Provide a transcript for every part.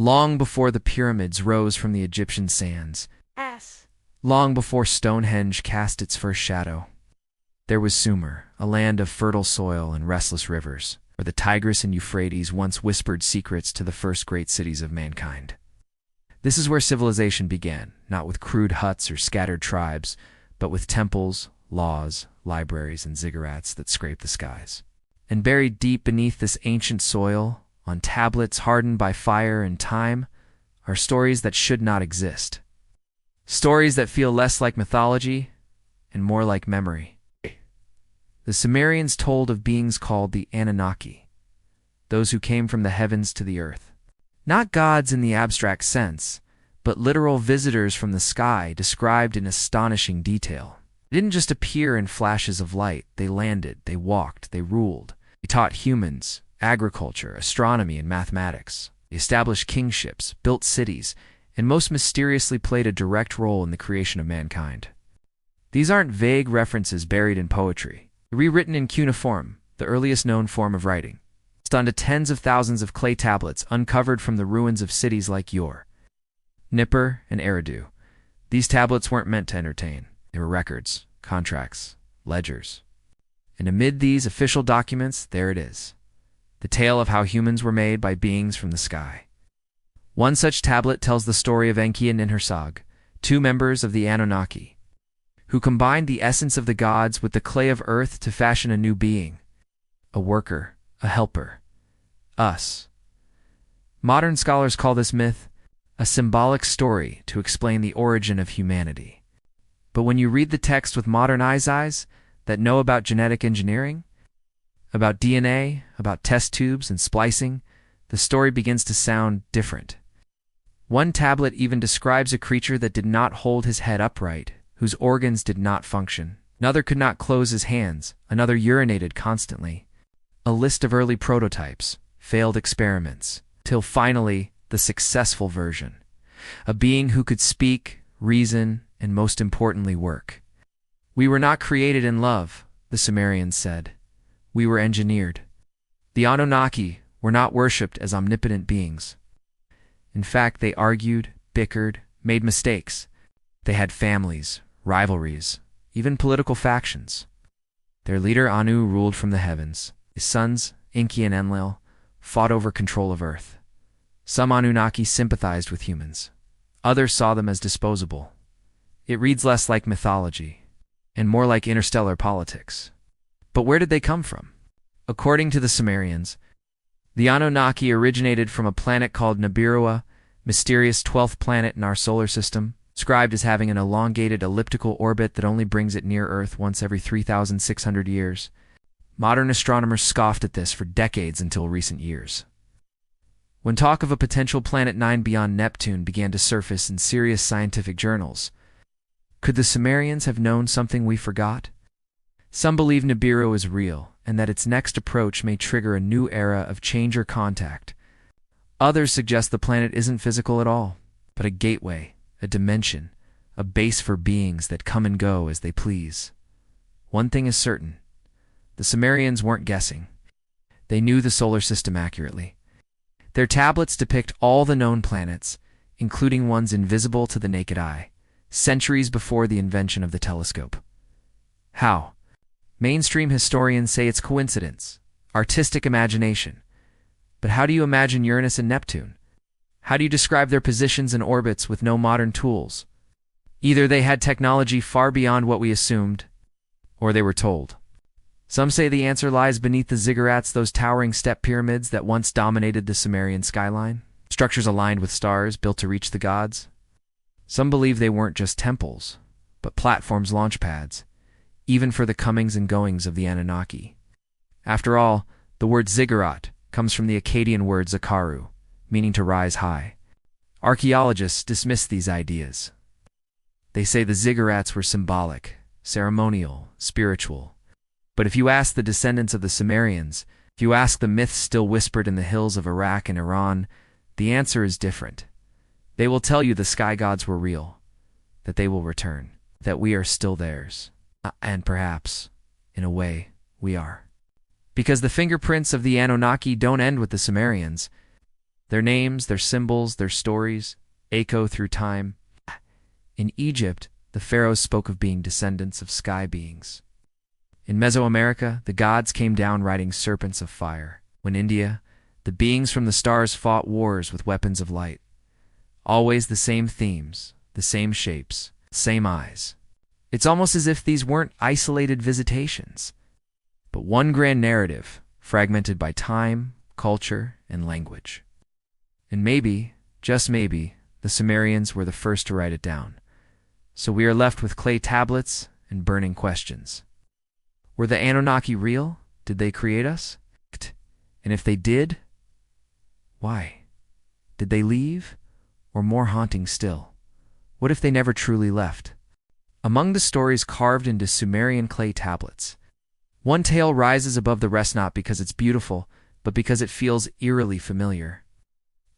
long before the pyramids rose from the Egyptian sands, S. long before Stonehenge cast its first shadow. There was Sumer, a land of fertile soil and restless rivers, where the Tigris and Euphrates once whispered secrets to the first great cities of mankind. This is where civilization began, not with crude huts or scattered tribes, but with temples, laws, libraries, and ziggurats that scraped the skies. And buried deep beneath this ancient soil, on tablets hardened by fire and time, are stories that should not exist. Stories that feel less like mythology and more like memory. The Sumerians told of beings called the Anunnaki, those who came from the heavens to the earth. Not gods in the abstract sense, but literal visitors from the sky described in astonishing detail. They didn't just appear in flashes of light. They landed, they walked, they ruled. They taught humans agriculture, astronomy, and mathematics. They established kingships, built cities, and most mysteriously played a direct role in the creation of mankind. These aren't vague references buried in poetry. Rewritten in cuneiform, the earliest known form of writing, stunned to tens of thousands of clay tablets uncovered from the ruins of cities like Ur, Nippur, and Eridu. These tablets weren't meant to entertain. They were records, contracts, ledgers. And amid these official documents, there it is, the tale of how humans were made by beings from the sky. One such tablet tells the story of Enki and Ninhursag, two members of the Anunnaki, who combined the essence of the gods with the clay of earth to fashion a new being, a worker, a helper, us. Modern scholars call this myth a symbolic story to explain the origin of humanity. But when you read the text with modern eyes that know about genetic engineering, about DNA, about test tubes and splicing, the story begins to sound different. One tablet even describes a creature that did not hold his head upright, whose organs did not function. Another could not close his hands. Another urinated constantly. A list of early prototypes, failed experiments, till finally the successful version. A being who could speak, reason, and most importantly work. We were not created in love, the Sumerians said. We were engineered. The Anunnaki were not worshipped as omnipotent beings. In fact, they argued, bickered, made mistakes. They had families, rivalries, even political factions. Their leader Anu ruled from the heavens. His sons, Enki and Enlil, fought over control of Earth. Some Anunnaki sympathized with humans. Others saw them as disposable. It reads less like mythology, and more like interstellar politics. But where did they come from? According to the Sumerians, the Anunnaki originated from a planet called Nibiru, mysterious 12th planet in our solar system, described as having an elongated elliptical orbit that only brings it near Earth once every 3,600 years. Modern astronomers scoffed at this for decades until recent years. When talk of a potential planet 9 beyond Neptune began to surface in serious scientific journals, could the Sumerians have known something we forgot? Some believe Nibiru is real, and that its next approach may trigger a new era of change or contact. Others suggest the planet isn't physical at all, but a gateway, a dimension, a base for beings that come and go as they please. One thing is certain. The Sumerians weren't guessing. They knew the solar system accurately. Their tablets depict all the known planets, including ones invisible to the naked eye, centuries before the invention of the telescope. How? Mainstream historians say it's coincidence, artistic imagination. But how do you imagine Uranus and Neptune? How do you describe their positions and orbits with no modern tools? Either they had technology far beyond what we assumed, or they were told. Some say the answer lies beneath the ziggurats, those towering step pyramids that once dominated the Sumerian skyline, structures aligned with stars built to reach the gods. Some believe they weren't just temples, but platforms, launch pads, even for the comings and goings of the Anunnaki. After all, the word ziggurat comes from the Akkadian word zakaru, meaning to rise high. Archaeologists dismiss these ideas. They say the ziggurats were symbolic, ceremonial, spiritual. But if you ask the descendants of the Sumerians, if you ask the myths still whispered in the hills of Iraq and Iran, the answer is different. They will tell you the sky gods were real, that they will return, that we are still theirs. And perhaps, in a way, we are. Because the fingerprints of the Anunnaki don't end with the Sumerians. Their names, their symbols, their stories echo through time. In Egypt, the pharaohs spoke of being descendants of sky beings. In Mesoamerica, the gods came down riding serpents of fire. In India, the beings from the stars fought wars with weapons of light. Always the same themes, the same shapes, same eyes. It's almost as if these weren't isolated visitations, but one grand narrative, fragmented by time, culture, and language. And maybe, just maybe, the Sumerians were the first to write it down. So we are left with clay tablets and burning questions. Were the Anunnaki real? Did they create us? And if they did, why? Did they leave? Or more haunting still, what if they never truly left? Among the stories carved into Sumerian clay tablets, one tale rises above the rest not because it's beautiful, but because it feels eerily familiar.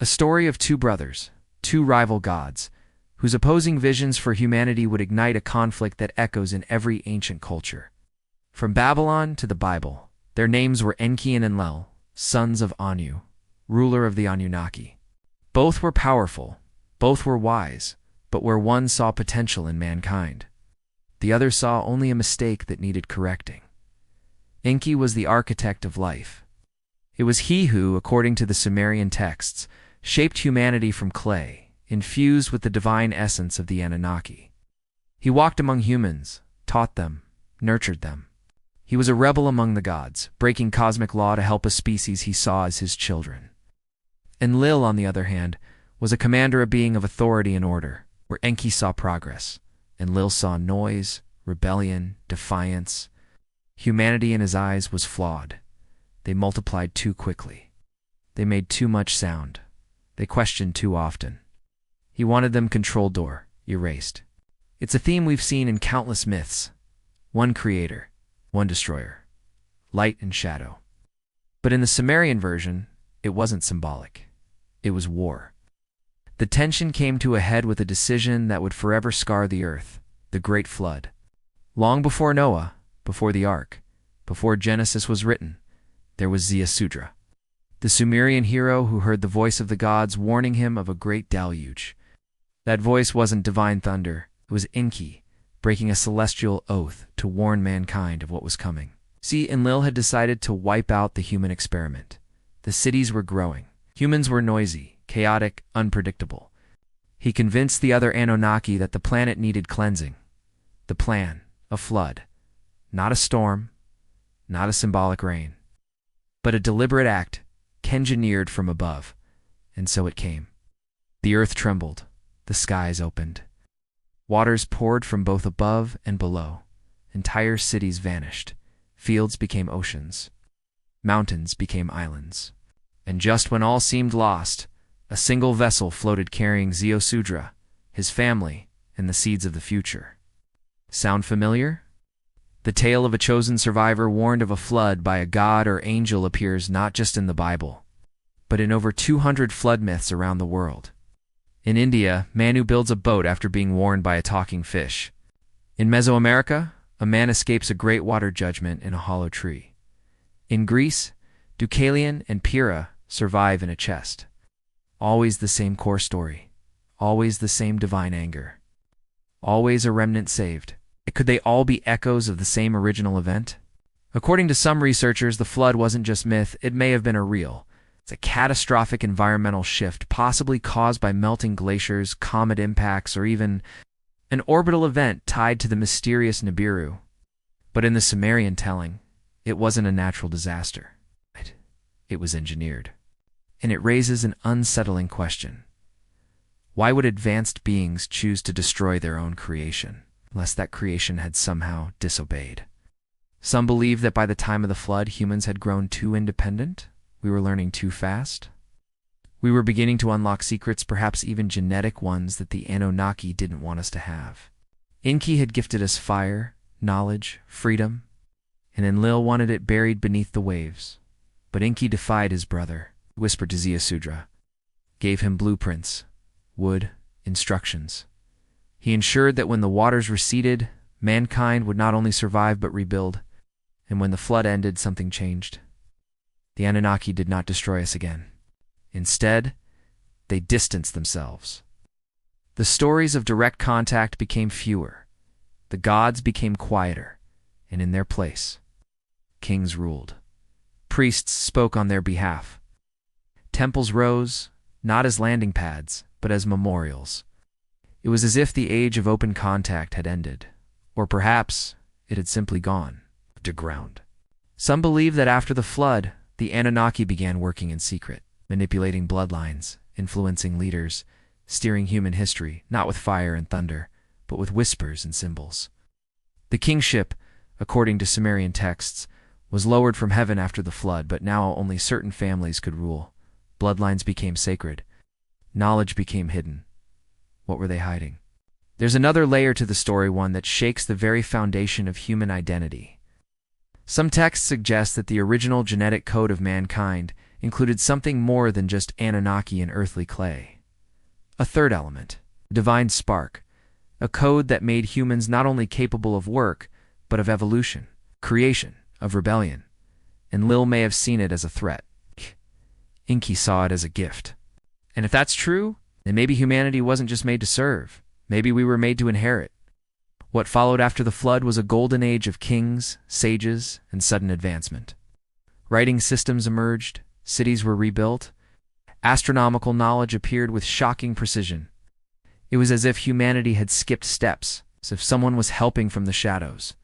A story of two brothers, two rival gods, whose opposing visions for humanity would ignite a conflict that echoes in every ancient culture. From Babylon to the Bible, their names were Enki and Enlil, sons of Anu, ruler of the Anunnaki. Both were powerful, both were wise, but where one saw potential in mankind, the other saw only a mistake that needed correcting. Enki was the architect of life. It was he who, according to the Sumerian texts, shaped humanity from clay, infused with the divine essence of the Anunnaki. He walked among humans, taught them, nurtured them. He was a rebel among the gods, breaking cosmic law to help a species he saw as his children. Enlil, on the other hand, was a commander, a being of authority and order. Where Enki saw progress, Enlil saw noise, rebellion, defiance. Humanity in his eyes was flawed. They multiplied too quickly. They made too much sound. They questioned too often. He wanted them controlled or erased. It's a theme we've seen in countless myths. One creator, one destroyer. Light and shadow. But in the Sumerian version, it wasn't symbolic. It was war. The tension came to a head with a decision that would forever scar the earth, the Great Flood. Long before Noah, before the Ark, before Genesis was written, there was Ziusudra, the Sumerian hero who heard the voice of the gods warning him of a great deluge. That voice wasn't divine thunder, it was Enki, breaking a celestial oath to warn mankind of what was coming. See, Enlil had decided to wipe out the human experiment. The cities were growing. Humans were noisy, chaotic, unpredictable. He convinced the other Anunnaki that the planet needed cleansing. The plan, a flood. Not a storm, not a symbolic rain, but a deliberate act, engineered from above. And so it came. The earth trembled. The skies opened. Waters poured from both above and below. Entire cities vanished. Fields became oceans. Mountains became islands. And just when all seemed lost, a single vessel floated carrying Ziusudra, his family, and the seeds of the future. Sound familiar? The tale of a chosen survivor warned of a flood by a god or angel appears not just in the Bible, but in over 200 flood myths around the world. In India, Manu builds a boat after being warned by a talking fish. In Mesoamerica, a man escapes a great water judgment in a hollow tree. In Greece, Deucalion and Pyrrha survive in a chest. Always the same core story. Always the same divine anger. Always a remnant saved. Could they all be echoes of the same original event? According to some researchers, the flood wasn't just myth, it may have been a real. It's a catastrophic environmental shift, possibly caused by melting glaciers, comet impacts, or even an orbital event tied to the mysterious Nibiru. But in the Sumerian telling, it wasn't a natural disaster. It was engineered. And it raises an unsettling question. Why would advanced beings choose to destroy their own creation, unless that creation had somehow disobeyed? Some believe that by the time of the flood, humans had grown too independent. We were learning too fast. We were beginning to unlock secrets, perhaps even genetic ones, that the Anunnaki didn't want us to have. Enki had gifted us fire, knowledge, freedom, and Enlil wanted it buried beneath the waves. But Enki defied his brother, whispered to Ziusudra, gave him blueprints, wood, instructions. He ensured that when the waters receded, mankind would not only survive but rebuild. And when the flood ended, something changed. The Anunnaki did not destroy us again. Instead, they distanced themselves. The stories of direct contact became fewer. The gods became quieter, and in their place, kings ruled. Priests spoke on their behalf. Temples rose, not as landing pads, but as memorials. It was as if the age of open contact had ended, or perhaps it had simply gone to ground. Some believe that after the flood, the Anunnaki began working in secret, manipulating bloodlines, influencing leaders, steering human history, not with fire and thunder, but with whispers and symbols. The kingship, according to Sumerian texts, was lowered from heaven after the flood, but now only certain families could rule. Bloodlines became sacred. Knowledge became hidden. What were they hiding? There's another layer to the story, one that shakes the very foundation of human identity. Some texts suggest that the original genetic code of mankind included something more than just Anunnaki and earthly clay. A third element, a divine spark, a code that made humans not only capable of work, but of evolution, creation, of rebellion. And Lil may have seen it as a threat. Enki saw it as a gift. And if that's true, then maybe humanity wasn't just made to serve. Maybe we were made to inherit. What followed after the flood was a golden age of kings, sages, and sudden advancement. Writing systems emerged, cities were rebuilt, astronomical knowledge appeared with shocking precision. It was as if humanity had skipped steps, as if someone was helping from the shadows.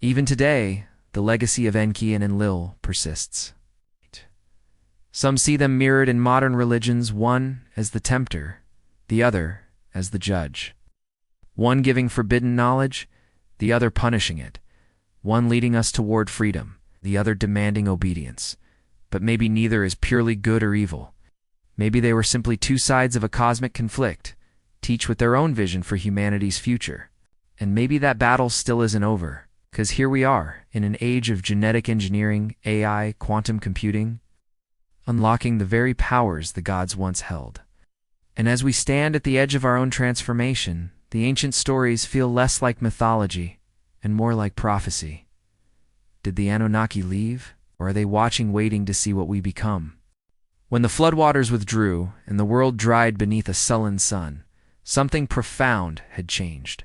Even today, the legacy of Enki and Enlil persists. Some see them mirrored in modern religions, one as the tempter, the other as the judge. One giving forbidden knowledge, the other punishing it. One leading us toward freedom, the other demanding obedience. But maybe neither is purely good or evil. Maybe they were simply two sides of a cosmic conflict, each with their own vision for humanity's future. And maybe that battle still isn't over, because here we are, in an age of genetic engineering, AI, quantum computing, unlocking the very powers the gods once held. And as we stand at the edge of our own transformation, the ancient stories feel less like mythology and more like prophecy. Did the Anunnaki leave, or are they watching, waiting to see what we become? When the floodwaters withdrew and the world dried beneath a sullen sun, something profound had changed.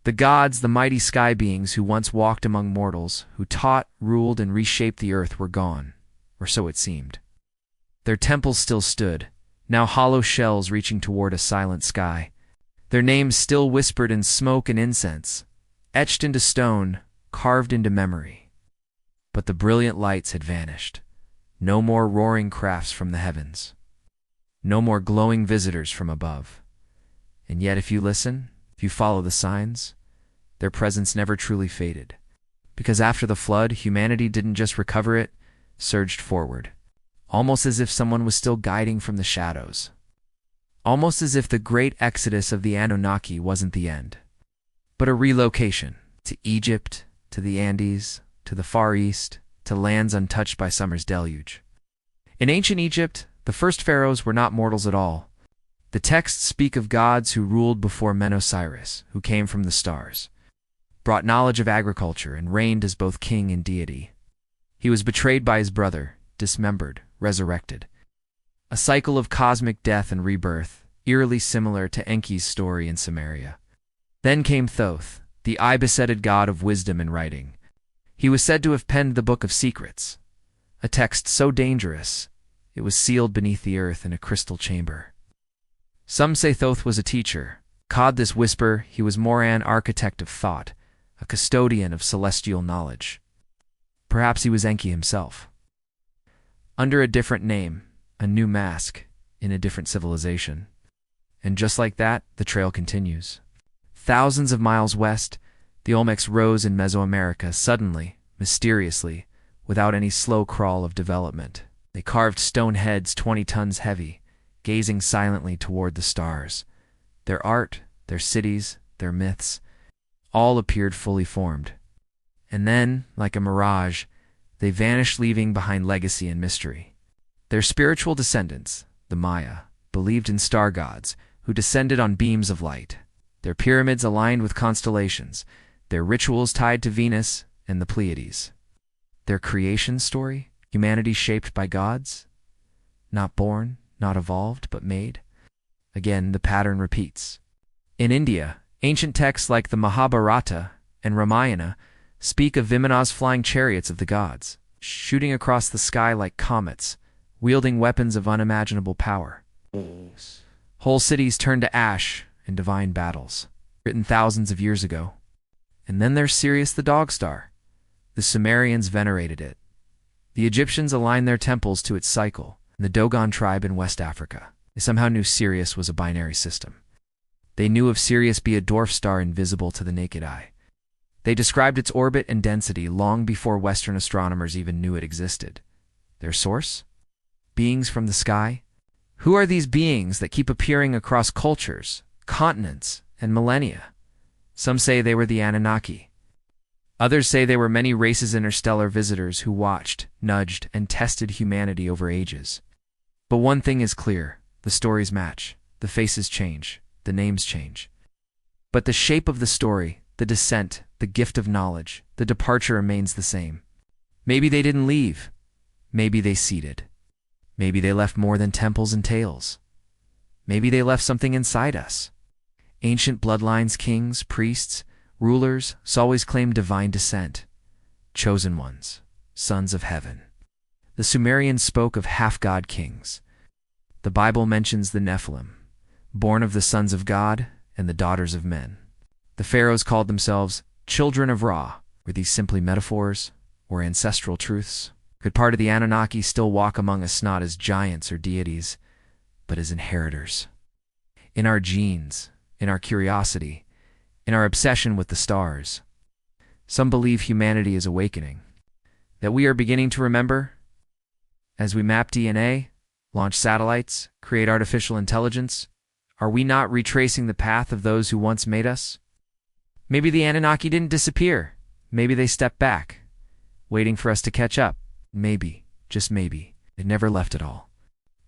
The gods, the mighty sky beings who once walked among mortals, who taught, ruled, and reshaped the earth, were gone, or so it seemed. Their temples still stood, now hollow shells reaching toward a silent sky. Their names still whispered in smoke and incense, etched into stone, carved into memory. But the brilliant lights had vanished. No more roaring crafts from the heavens. No more glowing visitors from above. And yet if you listen, if you follow the signs, their presence never truly faded. Because after the flood, humanity didn't just recover, it surged forward. Almost as if someone was still guiding from the shadows. Almost as if the great exodus of the Anunnaki wasn't the end, but a relocation to Egypt, to the Andes, to the Far East, to lands untouched by summer's deluge. In ancient Egypt, the first pharaohs were not mortals at all. The texts speak of gods who ruled before Osiris, who came from the stars, brought knowledge of agriculture, and reigned as both king and deity. He was betrayed by his brother, dismembered, resurrected. A cycle of cosmic death and rebirth, eerily similar to Enki's story in Sumeria. Then came Thoth, the eye-besetted god of wisdom and writing. He was said to have penned the Book of Secrets, a text so dangerous it was sealed beneath the earth in a crystal chamber. Some say Thoth was a teacher. Cod this whisper, he was more an architect of thought, a custodian of celestial knowledge. Perhaps he was Enki himself. Under a different name, a new mask, in a different civilization. And just like that, the trail continues. Thousands of miles west, the Olmecs rose in Mesoamerica suddenly, mysteriously, without any slow crawl of development. They carved stone heads 20 tons heavy, gazing silently toward the stars. Their art, their cities, their myths, all appeared fully formed. And then, like a mirage, they vanished, leaving behind legacy and mystery. Their spiritual descendants, the Maya, believed in star gods who descended on beams of light. Their pyramids aligned with constellations, their rituals tied to Venus and the Pleiades. Their creation story, humanity shaped by gods, not born, not evolved, but made. Again, the pattern repeats. In India, ancient texts like the Mahabharata and Ramayana speak of Vimanas flying chariots of the gods, shooting across the sky like comets, wielding weapons of unimaginable power. Whole cities turned to ash in divine battles, written thousands of years ago. And then there's Sirius the dog star. The Sumerians venerated it. The Egyptians aligned their temples to its cycle, and the Dogon tribe in West Africa. They somehow knew Sirius was a binary system. They knew of Sirius be a dwarf star invisible to the naked eye. They described its orbit and density long before Western astronomers even knew it existed. Their source? Beings from the sky? Who are these beings that keep appearing across cultures, continents, and millennia? Some say they were the Anunnaki. Others say they were many races interstellar visitors who watched, nudged, and tested humanity over ages. But one thing is clear, the stories match, the faces change, the names change. But the shape of the story, the descent, the gift of knowledge, the departure remains the same. Maybe they didn't leave. Maybe they seeded. Maybe they left more than temples and tales. Maybe they left something inside us. Ancient bloodlines, kings, priests, rulers always claimed divine descent. Chosen ones, sons of heaven. The Sumerians spoke of half-god kings. The Bible mentions the Nephilim, born of the sons of God and the daughters of men. The pharaohs called themselves children of Ra. Were these simply metaphors or ancestral truths? Could part of the Anunnaki still walk among us not as giants or deities, but as inheritors? In our genes, in our curiosity, in our obsession with the stars. Some believe humanity is awakening, that we are beginning to remember. As we map DNA, launch satellites, create artificial intelligence, are we not retracing the path of those who once made us? Maybe the Anunnaki didn't disappear. Maybe they stepped back, waiting for us to catch up. Maybe, just maybe, they never left at all.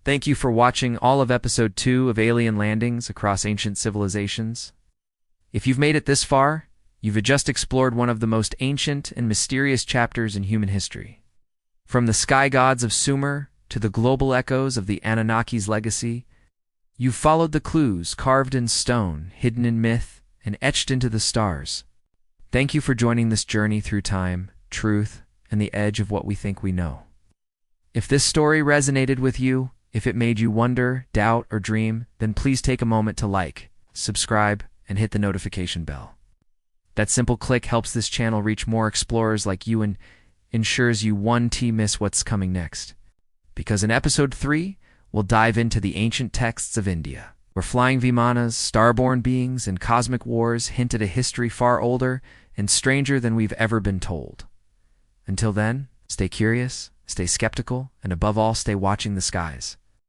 Thank you for watching all of Episode 2 of Alien Landings Across Ancient Civilizations. If you've made it this far, you've just explored one of the most ancient and mysterious chapters in human history. From the sky gods of Sumer to the global echoes of the Anunnaki's legacy, you've followed the clues carved in stone, hidden in myth, and etched into the stars. Thank you for joining this journey through time, truth, and the edge of what we think we know. If this story resonated with you, if it made you wonder, doubt, or dream, then please take a moment to like, subscribe, and hit the notification bell. That simple click helps this channel reach more explorers like you and ensures you won't miss what's coming next. Because in Episode 3, we'll dive into the ancient texts of India, where flying Vimanas, starborn beings, and cosmic wars hint at a history far older and stranger than we've ever been told. Until then, stay curious, stay skeptical, and above all, stay watching the skies.